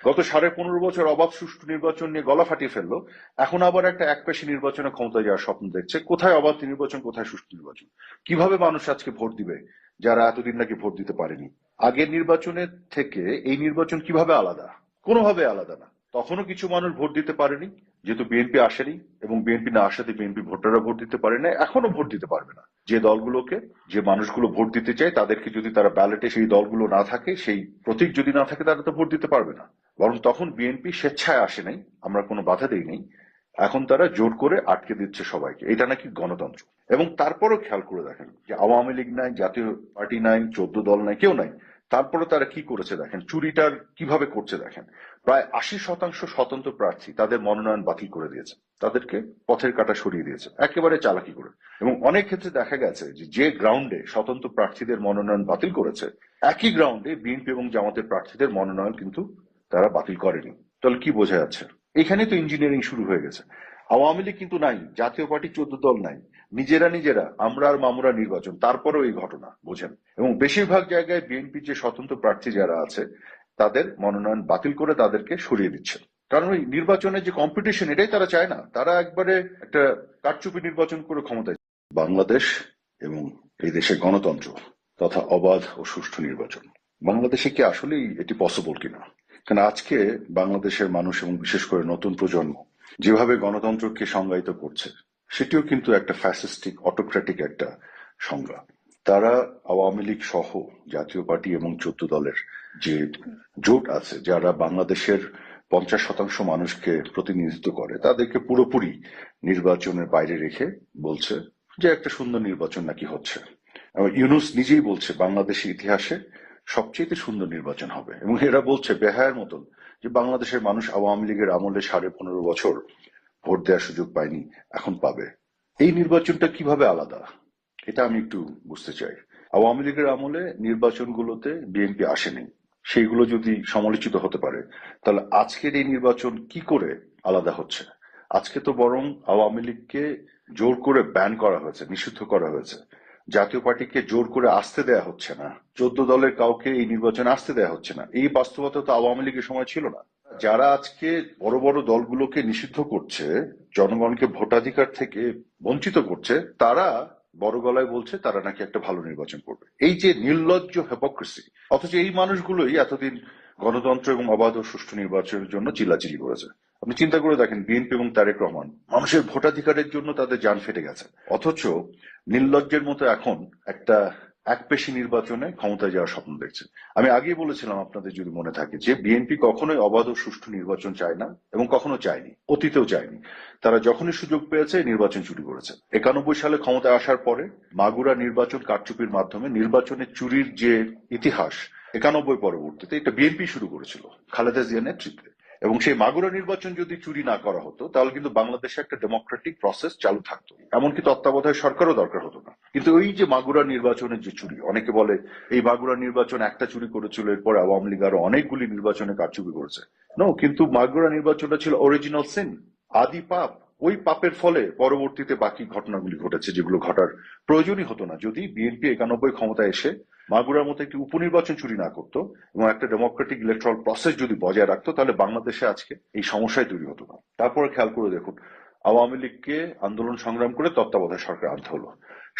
গত 15.5 বছর অবাধ সুষ্ঠু নির্বাচন নিয়ে গলা ফাটিয়ে ফেললো, এখন আবার একটা একপেশি নির্বাচনে ক্ষমতায় যাওয়ার স্বপ্ন দেখছে। কোথায় অবাধ নির্বাচন, কোথায় সুষ্ঠু নির্বাচন? কিভাবে মানুষ আজকে ভোট দিবে যারা এতদিন নাকি ভোট দিতে পারেনি? আগের নির্বাচনের থেকে এই নির্বাচন কিভাবে আলাদা? কোনোভাবে আলাদা না। তখনও কিছু মানুষ ভোট দিতে পারেনি, যেহেতু বিএনপি আসেনি, এবং বিএনপি না আসাতে বিএনপি ভোটাররা ভোট দিতে পারে না, এখনো ভোট দিতে পারবে না। যে দলগুলোকে, যে মানুষগুলো ভোট দিতে চায় তাদেরকে যদি তারা ব্যালটে সেই দলগুলো না থাকে, সেই প্রতীক যদি না থাকে, তারা তো ভোট দিতে পারবে না। বরং তখন বিএনপি স্বেচ্ছায় আসে নাই, আমরা কোনো বাধা দেই নাই, এখন তারা জোর করে আটকে দিচ্ছে সবাইকে। এটা নাকি গণতন্ত্র। এবং তারপরেও খেয়াল করে দেখেন যে আওয়ামী লীগ নাই, জাতীয় পার্টি নাই, 14 দল নাই, কেউ নাই, তারপরে তারা কি করেছে দেখেন, চুরিটার কিভাবে করছে দেখেন। প্রায় 80% স্বতন্ত্র প্রার্থী তাদের মনোনয়ন বাতিল করে দিয়েছে, তাদেরকে পথের কাঁটা সরিয়ে দিয়েছে একেবারে চালাকি করে। এবং অনেক ক্ষেত্রে দেখা গেছে যে গ্রাউন্ডে স্বতন্ত্র প্রার্থীদের মনোনয়ন বাতিল করেছে, একই গ্রাউন্ডে বিএনপি এবং জামাতের প্রার্থীদের মনোনয়ন কিন্তু তারা বাতিল করেনি। তাহলে কি বোঝা যাচ্ছে? এখানে তো ইঞ্জিনিয়ারিং শুরু হয়ে গেছে। আওয়ামী লীগ কিন্তু নাই, জাতীয় পার্টি 14 দল নাই, নিজেরা আমরা আর মামুরা নির্বাচন, তারপরেও এই ঘটনা বোঝেন। এবং বেশিরভাগ জায়গায় বিএনপি যে স্বতন্ত্র প্রার্থী যারা আছে তাদের মনোনয়ন বাতিল করে তাদেরকে সরিয়ে দিচ্ছে। কারণ ওই নির্বাচনের যে কম্পিটিশন, এটাই তারা চায় না। তারা একবারে একটা কারচুপি নির্বাচন করে ক্ষমতায়। বাংলাদেশ এবং এই দেশে গণতন্ত্র তথা অবাধ ও সুষ্ঠু নির্বাচন, বাংলাদেশে কি আসলেই এটি পসিবল কিনা? কারণ আজকে বাংলাদেশের মানুষ এবং বিশেষ করে নতুন প্রজন্ম যেভাবে গণতন্ত্রকে সংজ্ঞায়িত করছে, সেটিও কিন্তু একটা ফ্যাসিস্টিক অটোক্রেটিক একটা সংজ্ঞা। তারা আওয়ামী লীগ সহ জাতীয় পার্টি এবং 14 দলের যে জোট আছে, যারা বাংলাদেশের 50% মানুষকে প্রতিনিধিত্ব করে, তাদেরকে পুরোপুরি নির্বাচনের বাইরে রেখে বলছে যে একটা সুন্দর নির্বাচন নাকি হচ্ছে। ইউনূস নিজেই বলছে বাংলাদেশের ইতিহাসে সবচেয়ে সুন্দর নির্বাচন হবে, এবং এরা বলছে বেহায়ার মতন যে বাংলাদেশের মানুষ আওয়ামী লীগের আমলে 15.5 বছর ভোট দেওয়ার সুযোগ পায়নি, এখন পাবে। এই নির্বাচনটা কিভাবে আলাদা, এটা আমি একটু বুঝতে চাই। আওয়ামী লীগের আমলে নির্বাচনগুলোতে বিএনপি আসেনি, সেইগুলো যদি সমালোচিত হতে পারে, তাহলে আজকের এই নির্বাচন কি করে আলাদা হচ্ছে? আজকে তো বরং আওয়ামী লীগকে জোর করে ব্যান করা হয়েছে, নিষিদ্ধ করা হয়েছে। জাতীয় পার্টিকে জোর করে আসতে দেয়া হচ্ছে না, 14 দলের কাউকে এই নির্বাচনে আসতে দেয়া হচ্ছে না। এই বাস্তবতা তো আওয়ামী লীগের সময় ছিল না। যারা আজকে বড় বড় দলগুলোকে নিষিদ্ধ করছে, জনগণকে ভোটাধিকার থেকে বঞ্চিত করছে, তারা বড় গলায় বলছে তারা নাকি একটা ভালো নির্বাচন করবে। এই যে নির্লজ্জ হিপোক্রেসি! অথচ এই মানুষগুলোই এতদিন গণতন্ত্র এবং অবাধ ও সুষ্ঠু নির্বাচনের জন্য চিল্লাচিল্লি করেছে। আপনি চিন্তা করে দেখেন, বিএনপি এবং তারেক রহমান মানুষের ভোটাধিকারের জন্য তাদের জান ফেটে গেছে, অথচ নির্লজ্জের মতো এখন একটা একপেশি নির্বাচনে ক্ষমতায় যাওয়ার স্বপ্ন দেখছে। আমি আগেই বলেছিলাম আপনাদের যদি মনে থাকে যে বিএনপি কখনোই অবাধ ও সুষ্ঠু নির্বাচন চায় না, এবং কখনো চায়নি, অতীতেও চায়নি। তারা যখনই সুযোগ পেয়েছে নির্বাচন চুরি করেছে। 91 সালে ক্ষমতায় আসার পরে মাগুরা নির্বাচন কারচুপির মাধ্যমে নির্বাচনে চুরির যে ইতিহাস, 91 পরবর্তীতে এটা বিএনপি শুরু করেছিল খালেদা জিয়ার নেতৃত্বে। এবং সেই মাগুরা নির্বাচন যদি চুরি না করা হতো, তাহলে কিন্তু বাংলাদেশে একটা ডেমোক্রেটিক প্রসেস চালু থাকতো, এমনকি তত্ত্বাবধায়ক সরকারও দরকার হতো না। কিন্তু ওই যে মাগুরা নির্বাচনের যে চুরি, অনেকে বলে এই মাগুরা নির্বাচন একটা চুরি করেছিল, এরপর আওয়ামী লীগ আরো অনেকগুলি নির্বাচনে কারচুপি করেছে। নো, কিন্তু মাগুরা নির্বাচনটা ছিল অরিজিনাল সিন, আদি পাপ। ওই পাপের ফলে পরবর্তীতে বাকি ঘটনাগুলি ঘটেছে, যেগুলো ঘটার প্রয়োজনই হতো না যদি বিএনপি 91 ক্ষমতায় এসে মাগুরার মতো একটি উপনির্বাচন চুরি না করতো এবং একটা ডেমোক্রেটিক ইলেকট্রাল প্রসেস যদি বজায় রাখতো, তাহলে বাংলাদেশে আজকে এই সমস্যায় তৈরি হতো না। তারপরে খেয়াল করে দেখুন, আওয়ামী লীগকে আন্দোলন সংগ্রাম করে তত্ত্বাবধায়ক সরকার আনতে হলো।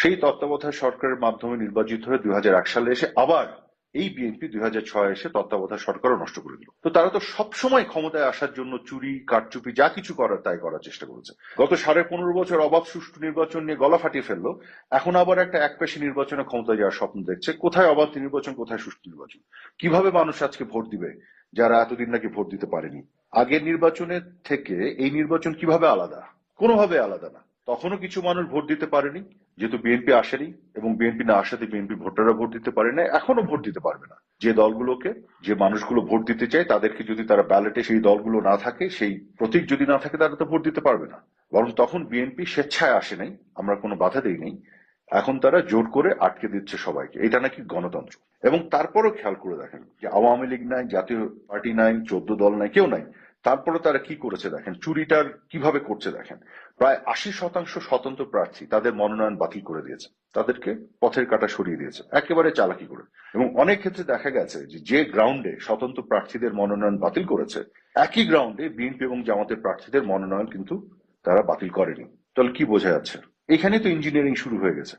সেই তত্ত্বাবধায়ক সরকারের মাধ্যমে নির্বাচিত হয়ে 2001 সালে এসে আবার এই বিএনপি 2006 এসে তত্ত্বাবধায়ক সরকারও নষ্ট করে দিল। তো তারা তো সবসময় ক্ষমতায় আসার জন্য চুরি কারচুপি যা কিছু করার তাই করার চেষ্টা করেছে। গত 15.5 বছর অবাধ সুষ্ঠু নির্বাচন নিয়ে গলা ফাটিয়ে ফেললো, এখন আবার একটা একপেশি নির্বাচনে ক্ষমতায় যাওয়ার স্বপ্ন দেখছে। কোথায় অবাধ নির্বাচন, কোথায় সুষ্ঠু নির্বাচন? কিভাবে মানুষ আজকে ভোট দিবে যারা এতদিন নাকি ভোট দিতে পারেনি? আগের নির্বাচনের থেকে এই নির্বাচন কিভাবে আলাদা? কোনোভাবে আলাদা না। তখনও কিছু মানুষ ভোট দিতে পারেনি, যেহেতু বিএনপি আসেনি, এবং বিএনপি না আসাতে বিএনপি ভোটাররা ভোট দিতে পারে না, এখনো ভোট দিতে পারবে না। যে দলগুলোকে, যে মানুষগুলো ভোট দিতে চায় তাদেরকে যদি তারা ব্যালটে সেই দলগুলো না থাকে, সেই প্রতীক যদি না থাকে, তারা তো ভোট দিতে পারবে না। বরং তখন বিএনপি স্বেচ্ছায় আসে নাই, আমরা কোনো বাধা দেই নাই, এখন তারা জোর করে আটকে দিচ্ছে সবাইকে। এটা নাকি গণতন্ত্র। এবং তারপরেও খেয়াল করে দেখেন যে আওয়ামী লীগ নাই, জাতীয় পার্টি নাই, 14 দল নাই, কেউ নাই, তারপরে তারা কি করেছে দেখেন, চুরিটার কিভাবে করছে দেখেন। প্রায় 80% স্বতন্ত্র প্রার্থী তাদের মনোনয়ন বাতিল করে দিয়েছে, তাদেরকে পথের কাঁটা সরিয়ে দিয়েছে একেবারে চালাকি করে। এবং অনেক ক্ষেত্রে দেখা গেছে যে গ্রাউন্ডে স্বতন্ত্র প্রার্থীদের মনোনয়ন বাতিল করেছে, একই গ্রাউন্ডে বিএনপি এবং জামাতের প্রার্থীদের মনোনয়ন কিন্তু তারা বাতিল করেনি। তাহলে কি বোঝা যাচ্ছে? এখানে তো ইঞ্জিনিয়ারিং শুরু হয়ে গেছে।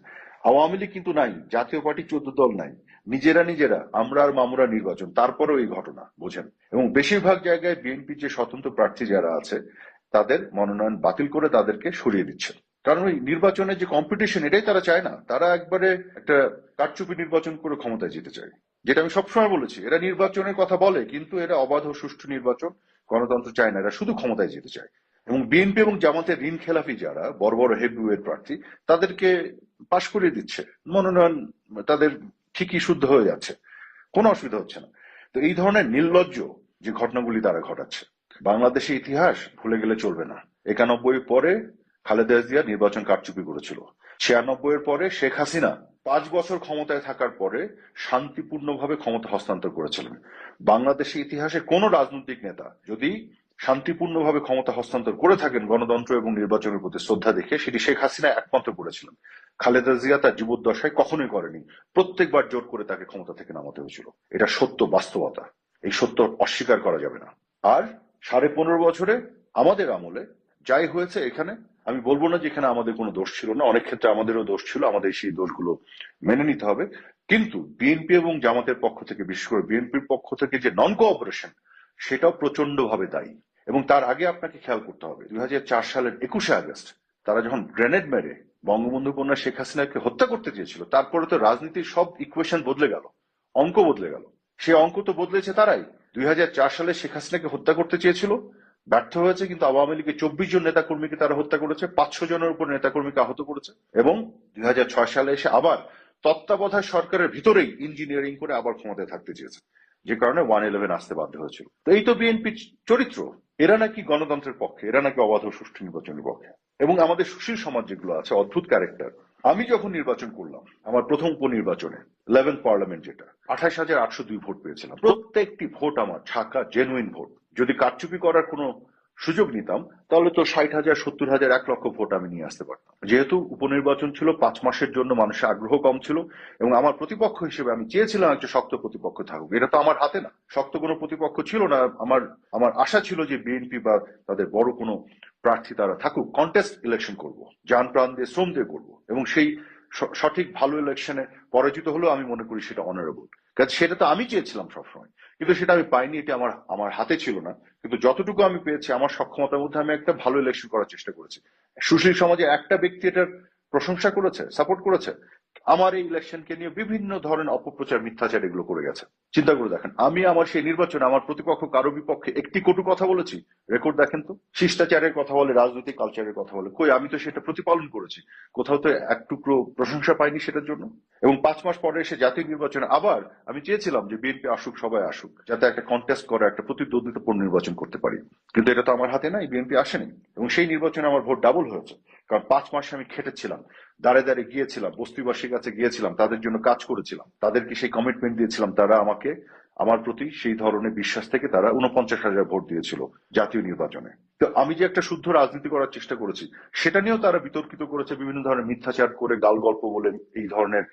আওয়ামী লীগ কিন্তু নাই, জাতীয় পার্টি 14 দল নাই, নিজেরা আমরা আর মামুরা নির্বাচন, তারপরেও এই ঘটনা বোঝেন। এবং বেশিরভাগ জায়গায় বিএনপির যে স্বতন্ত্র প্রার্থী যারা আছে তাদের মনোনয়ন বাতিল করে তাদেরকে সরিয়ে দিচ্ছে। কারণ ওই নির্বাচনের যে কম্পিটিশন, এটাই তারা চায় না। তারা একবারে একটা কারচুপি নির্বাচন করে ক্ষমতায় যেতে চায়, যেটা আমি সবসময় বলেছি। এরা নির্বাচনের কথা বলে কিন্তু এরা অবাধ ও সুষ্ঠু নির্বাচন, গণতন্ত্র চায় না, এরা শুধু ক্ষমতায় যেতে চায়। এবং বিএনপি এবং জামাতের ঋণ খেলাফি যারা বড় বড় হেভিওয়েট প্রার্থী, তাদেরকে পাশ করিয়ে দিচ্ছে, মনোনয়ন তাদের ঠিকই শুদ্ধ হয়ে যাচ্ছে, কোনো অসুবিধা হচ্ছে না। তো এই ধরনের নির্লজ্জ যে ঘটনাগুলি তারা ঘটাচ্ছে, বাংলাদেশের ইতিহাস ভুলে গেলে চলবে না। 91 পরে খালেদা জিয়া নির্বাচন কারচুপি করেছিল, 96 এর পরে শেখ হাসিনা 5 বছর ক্ষমতায় থাকার পরে শান্তিপূর্ণভাবে ক্ষমতা হস্তান্তর করেছিলেন। বাংলাদেশের ইতিহাসে কোন রাজনৈতিক নেতা যদি শান্তিপূর্ণভাবে ক্ষমতা হস্তান্তর করে থাকেন গণতন্ত্র এবং নির্বাচনের প্রতি শ্রদ্ধা দেখে, সেটি শেখ হাসিনা একমাত্র করেছিলেন। খালেদা জিয়া তার জীবদ্দশায় কখনোই করেনি, প্রত্যেকবার জোর করে তাকে ক্ষমতা থেকে নামাতে হয়েছিল। এটা সত্য বাস্তবতা, এই সত্য অস্বীকার করা যাবে না। আর 15.5 বছরে আমাদের আমলে যাই হয়েছে, এখানে আমি বলবো না যে এখানে আমাদের কোনো দোষ ছিল না, অনেক ক্ষেত্রে আমাদেরও দোষ ছিল, আমাদের সেই দোষগুলো মেনে নিতে হবে। কিন্তু বিএনপি এবং জামাতের পক্ষ থেকে, বিশেষ করে বিএনপির পক্ষ থেকে যে নন কোঅপারেশন, সেটাও প্রচন্ড ভাবে দায়ী। এবং তার আগে আপনাকে খেয়াল করতে হবে, 2004 সালের 21শে আগস্ট তারা যখন গ্রেনেড মেরে বঙ্গবন্ধু কন্যা শেখ হাসিনাকে হত্যা করতে চেয়েছিল, তারপরে তো রাজনীতির সব ইকুয়েশন বদলে গেল, অঙ্ক বদলে গেল। সে অঙ্ক তো বদলেছে তারাই। 2004 সালে শেখ হাসিনাকে হত্যা করতে চেয়েছিল, ব্যর্থ হয়েছে, কিন্তু আওয়ামী লীগের 24 জন নেতাকর্মীকে তারা হত্যা করেছে, 500 জনের উপর নেতাকর্মীকে আহত করেছে। এবং 2006 সালে এসে আবার তত্ত্বাবধায়ক সরকারের ভিতরেই ইঞ্জিনিয়ারিং করে আবার ক্ষমতায় থাকতে চেয়েছে, যে কারণে 111 আসতে বাধ্য হয়েছিল। তো এই তো বিএনপির চরিত্র। এরা নাকি গণতন্ত্রের পক্ষে, এরা নাকি অবাধ ও সুষ্ঠু নির্বাচনের পক্ষে। এবং আমাদের সুশীল সমাজ যেগুলো আছে, অদ্ভুত ক্যারেক্টার। আমি যখন নির্বাচন করলাম আমার প্রথম উপনির্বাচনে, 11th পার্লামেন্ট, যেটা 28,802 ভোট পেয়েছিলাম, প্রত্যেকটি ভোট আমার ছাকা জেনুইন ভোট। যদি কারচুপি করার কোনো সুযোগ নিতাম তাহলে তো 60,000, 70,000, 1 লক্ষ ভোট আমি নিয়ে আসতে পারতাম। যেহেতু উপনির্বাচন ছিল, 5 মাসের জন্য মানুষের আগ্রহ কম ছিল, এবং আমার প্রতিপক্ষ হিসেবে আমি চেয়েছিলাম একটা শক্ত প্রতিপক্ষ থাকুক। এটা তো আমার হাতে না, শক্ত কোনো প্রতিপক্ষ ছিল না। আমার আমার আশা ছিল যে বিএনপি বা তাদের বড় কোনো প্রার্থী তারা থাকুক, কন্টেস্ট ইলেকশন করব, যান প্রাণ দিয়ে শ্রম দিয়ে করবো, এবং সেই সঠিক ভালো ইলেকশনে পরাজিত হলেও আমি মনে করি সেটা অনারেবল। কারণ সেটা তো আমি চেয়েছিলাম সবসময়, কিন্তু সেটা আমি পাইনি, এটা আমার আমার হাতে ছিল না। কিন্তু যতটুকু আমি পেয়েছি আমার সক্ষমতার মধ্যে আমি একটা ভালো ইলেকশন করার চেষ্টা করেছি। সুশীল সমাজে একটা ব্যক্তি এটার প্রশংসা করেছে, সাপোর্ট করেছে? আমার এই ইলেকশনকে নিয়ে বিভিন্ন ধরনের অপপ্রচার, মিথ্যাচার এগুলো করে গেছে। চিন্তা করে দেখেন, আমি আমার সেই নির্বাচনে আমার প্রতিপক্ষ কারো বিপক্ষে একটি কটু কথা বলেছি? রেকর্ড দেখেন তো। শিষ্টাচারের কথা বলে, রাজনৈতিক কালচারের কথা বলে, কই আমি তো সেটা প্রতিপালন করেছি। কোথাও তো এক টুকরো প্রশংসা পাইনি সেটার জন্য। এবং 5 মাস পরে এসে জাতীয় নির্বাচনে আবার আমি চেয়েছিলাম যে বিএনপি আসুক, সবাই আসুক, যাতে একটা কন্টেস্ট করা, একটা প্রতিদ্বন্দ্বিতাপূর্ণ নির্বাচন করতে পারি। কিন্তু এটা তো আমার হাতে নাই, বিএনপি আসেনি। এবং সেই নির্বাচনে আমার ভোট ডাবল হয়েছে, কারণ 5 মাস আমি খেটেছিলাম, দাঁড়ে দাঁড়িয়ে গিয়েছিলাম, বস্তিবাসীর কাছে গিয়েছিলাম, তাদের জন্য কাজ করেছিলাম, তাদেরকে সেই কমিটমেন্ট দিয়েছিলাম। তারা আমাকে, আমার প্রতি সেই ধরনের বিশ্বাস থেকে তারা 49,000 ভোট দিয়েছিল জাতীয় নির্বাচনে। তো আমি যে একটা শুদ্ধ রাজনীতি করার চেষ্টা করেছি, সেটা নিয়েও তারা বিতর্কিত করেছে, বিভিন্ন ধরনের মিথ্যাচার করে, গাল গল্প বলে, এই ধরনের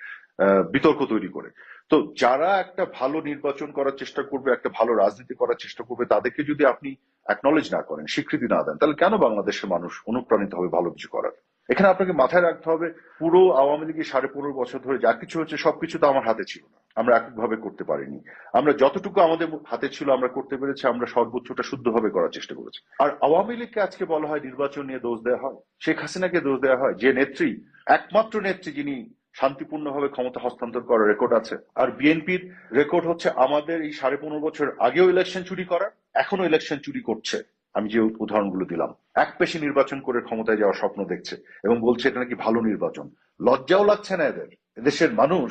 বিতর্ক তৈরি করে। তো যারা একটা ভালো নির্বাচন করার চেষ্টা করবে, একটা ভালো রাজনীতি করার চেষ্টা করবে, তাদেরকে যদি আপনি অ্যাকনলেজ না করেন, স্বীকৃতি না দেন, তাহলে কেন বাংলাদেশের মানুষ অনুপ্রাণিত হবে ভালো কিছু করার? এখানে আপনাকে মাথায় রাখতে হবে, পুরো আওয়ামী লীগের 15.5 বছর ধরে যা কিছু হচ্ছে সবকিছু তো আমার হাতে ছিল না, আমরা এককভাবে করতে পারিনি। আমরা যতটুকু আমাদের হাতে ছিল আমরা করতে পেরেছি, আমরা সর্বোচ্চটা শুদ্ধভাবে করার চেষ্টা করেছি। আর আওয়ামী লীগকে আজকে বলা হয় নির্বাচন নিয়ে দোষ দেওয়া হয়, শেখ হাসিনাকে দোষ দেওয়া হয়, যে নেত্রী, একমাত্র নেত্রী যিনি শান্তিপূর্ণভাবে ক্ষমতা হস্তান্তর করার রেকর্ড আছে। আর বিএনপির রেকর্ড হচ্ছে আমাদের এই 15.5 বছর আগেও ইলেকশন চুরি করার, এখনো ইলেকশন চুরি করছে। আমি যে উদাহরণগুলো দিলাম, একপেশে নির্বাচন করে ক্ষমতায় যাওয়ার স্বপ্ন দেখছে এবং বলছে এটা নাকি ভালো নির্বাচন। লজ্জাও লাগছে না এদের? এদেশের মানুষ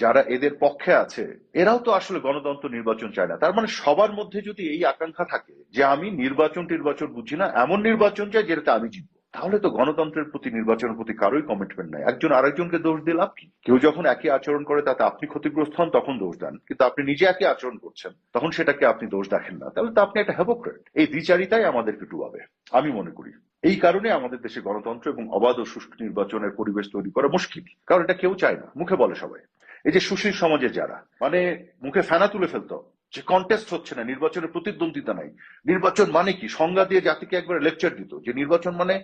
যারা এদের পক্ষে আছে, এরাও তো আসলে গণতন্ত্র নির্বাচন চায় না। তার মানে সবার মধ্যে যদি এই আকাঙ্ক্ষা থাকে যে আমি নির্বাচন টির্বাচন বুঝি না, এমন নির্বাচন চাই যেটাতে আমি জিতবো, তাহলে তো গণতন্ত্রের প্রতি, নির্বাচনের প্রতি কারোই কমিটমেন্ট নাই। একজন আরেকজনকে দোষ দিয়ে লাভ কি? কেউ যখন একই আচরণ করে তাতে আপনি ক্ষতিগ্রস্ত হন, তখন দোষ দেন, কিন্তু আপনি নিজে একই আচরণ করছেন তখন সেটাকে আপনি দোষ দেখেন না, তাহলে তো আপনি একটা হ্যাপোক্রেট। এই দ্বিচারিতাই আমাদেরকে ডুবাবে, আমি মনে করি। এই কারণে আমাদের দেশে গণতন্ত্র এবং অবাধ ও সুষ্ঠু নির্বাচনের পরিবেশ তৈরি করা মুশকিল, কারণ এটা কেউ চায় না, মুখে বলে সবাই। এই যে সুশীল সমাজে যারা মানে মুখে ফেনা তুলে ফেলতো যে কন্টেস্ট হচ্ছে না, নির্বাচনের প্রতিদ্বন্দ্বিতা নাই, নির্বাচন মানে কি সংজ্ঞা দিয়ে জাতিকে একবার লেকচার দিত যে নির্বাচন মানে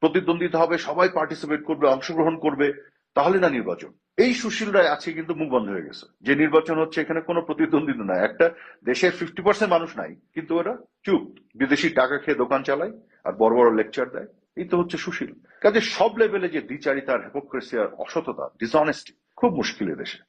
প্রতিদ্বন্দ্বিতা হবে, সবাই পার্টিসিপেট করবে, অংশগ্রহণ করবে, তাহলে না নির্বাচন। এই সুশীলরা আছে কিন্তু মুখ বন্ধ হয়ে গেছে যে নির্বাচন হচ্ছে, এখানে কোনো প্রতিদ্বন্দ্বিতা নাই, একটা দেশের 50% মানুষ নাই কিন্তু ওরা চুপ, বিদেশি টাকা খেয়ে দোকান চালায় আর বড় বড় লেকচার দেয়। এই তো হচ্ছে সুশীল। কাজে সব লেভেলে যে দ্বিচারিতার, হিপোক্রেসি আর অসততা, ডিসঅনেস্টি খুব মুশকিল এদেশে।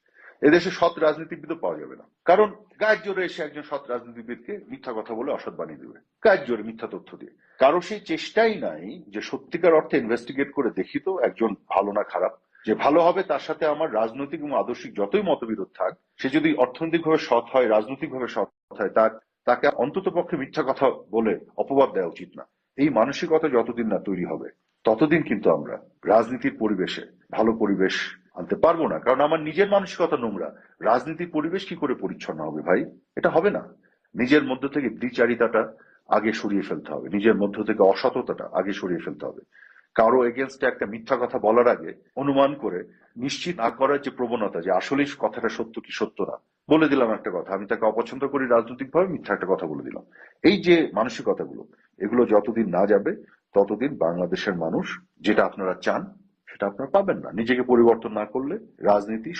এদেশে সৎ রাজনীতিবিদও পাওয়া যাবে না, কারণ গায়ের জোরে এসে একজন সৎ রাজনীতিবিদকে মিথ্যা কথা বলে অসৎ বানিয়ে দেবে, গায়ের জোরে মিথ্যা তথ্য দিয়ে। কারো সেই চেষ্টাই নাই যে সত্যিকার অর্থে ইনভেস্টিগেট করে দেখি তো একজন ভালো না খারাপ। যে ভালো হবে তার সাথে আমার রাজনৈতিক এবং আদর্শিক যতই মতবিরোধ থাক, সে যদি অর্থনৈতিকভাবে সৎ হয়, রাজনৈতিকভাবে সৎ হয়, তাকে অন্তত পক্ষে মিথ্যা কথা বলে অপবাদ দেওয়া উচিত না। এই মানসিকতা যতদিন না তৈরি হবে ততদিন কিন্তু আমরা রাজনীতির পরিবেশে ভালো পরিবেশ আনতে পারবো না। কারণ আমার নিজের মানসিকতা নোংরা, রাজনীতির পরিবেশ কি করে পরিচ্ছন্ন হবে ভাই? এটা হবে না। নিজের মধ্য থেকে দ্বিচারিতাটা আগে সরিয়ে ফেলতে হবে, নিজের মধ্য থেকে অসততাটা আগে সরিয়ে ফেলতে হবে। কারো এগেনস্টে একটা মিথ্যা কথা বলার আগে অনুমান করে নিশ্চিত না করার যে প্রবণতা, যে আসলে কথাটা সত্য কি সত্য না, বলে দিলাম একটা কথা, আমি তাকে অপছন্দ করি রাজনৈতিক ভাবে, মিথ্যা একটা কথা বলে দিলাম। এই যে মানসিকতাগুলো, এগুলো যতদিন না যাবে ততদিন বাংলাদেশের মানুষ যেটা আপনারা চান সেটা আপনারা পাবেন না। নিজেকে পরিবর্তন না করলে রাজনীতি